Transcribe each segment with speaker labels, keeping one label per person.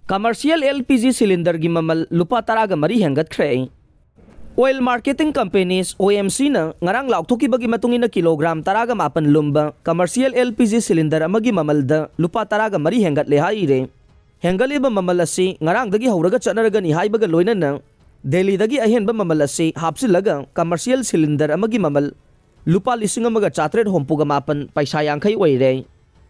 Speaker 1: Commercial LPG cylinder gi mamal lupa taraga mari hengatkhre. Oil Marketing Companies OMC na ngarang laukthokibagi matungina kilogram taraga mapan lumba commercial LPG cylinder amagi mamalda lupa taraga mari hengatle haire. Hengaliba mamal asi ngarang dagi hauraga chanaraga ni haibaga loinana Delhi dagi ahenba mamal asi hapsilaga commercial cylinder amagi mamal lupa lising amaga chatred hompuga mapan paisa yangkai oire.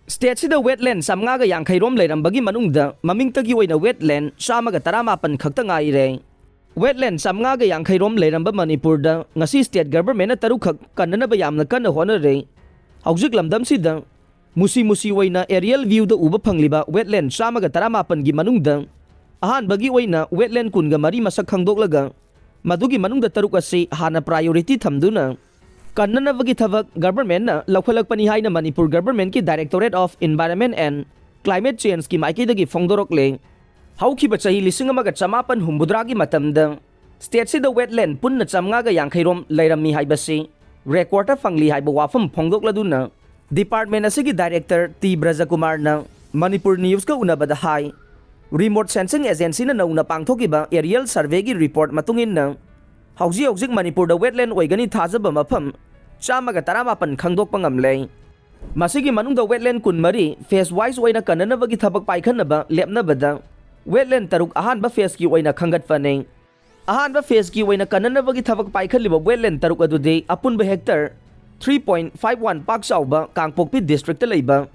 Speaker 1: State sida wetland samngaga yangkai rom Leirambagi manungda mamingtagi oina wetland samaga taramapan khakta ngaire. Wetland samngaga yangkai rom Leiramba Manipurda ngasi state government na tarukak kanana bayamna kana honore. Haujik lamdam sida musi oina aerial view da uba phangliba wetland samaga taramapan gi manungda ahan bagi oina wetland kunga mari masak khangdoklaga madugi manungda taruk asi hana priority thamduna kanana bagi thabak government na laukhalakpani haina Manipur government ki Directorate of Environment and Climate Change ki maiki dagi phongdorokle. Haukiba chahi lising amaga chamapan humbudragi matamda state sida wetland punna chamngaga yangkhairom leirammi haibasi recorder fangli haiba wafam phongdokladuna department asigi director T Brajakumar na Manipur News ka unabada hai remote sensing agency na nauna pangthokiba aerial survey gi report matungin na hauji Manipur da wetland oigani thajaba mafam chamaga taramapan khangdokpa ngamle masigi manungda wetland kunmari phase wise oina kanana bagi thabak paikhanaba lepnabada wetland taruk ahanba phase ki oina khangat fane ahanba phase ki oina kanana bagi thabak paikhaliba wetland taruk adude apunba hectare 3.51 pak sauba Kangpokpi district ta leiba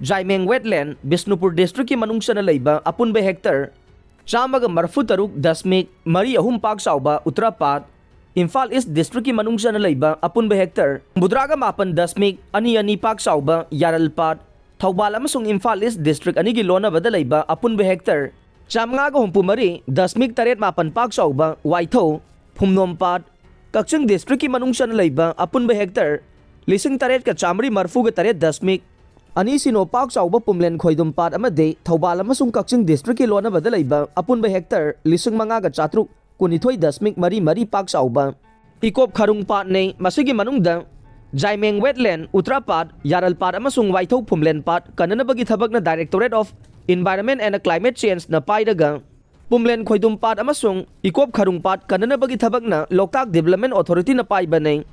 Speaker 1: Jaimeng wetland Bisnupur district ki manungsa na leiba apunba hectare chamaga marfu taruk dasmik mari ahum pak sauba Uttarapat Imphal East district ki manungsa na leiba apunba hectare budraga mapan dasmik ani pak sauba Yaralpat Thoubal amasung Imphal East district ani gi lona bada leiba apunba hectare Chamngaga humpumari dasmik taret mapan pak sauba Waitho Phumnompat Kakching district ki manungsa na leiba apunba hectare lising taret ka chamri marfuga taret dasmik ani sino pak sauba Pumlen Khoidumpat amade Thoubal amasung Kakching district ki lona bada leiba apunba hectare lising mangaga chatruk kunithoi dasmik mari pak sauba Ikop Kharungpat ne masigi manungda Jaimeng wetland Uttarapat Yaralpat amasung Waitho Phumlenpat kanana bagi thabak na Directorate of Environment and Climate Change na paidaga Pumlen Khoidumpat amasung Ikop Kharungpat kanana bagi thabak na Loktak Development Authority na paibanay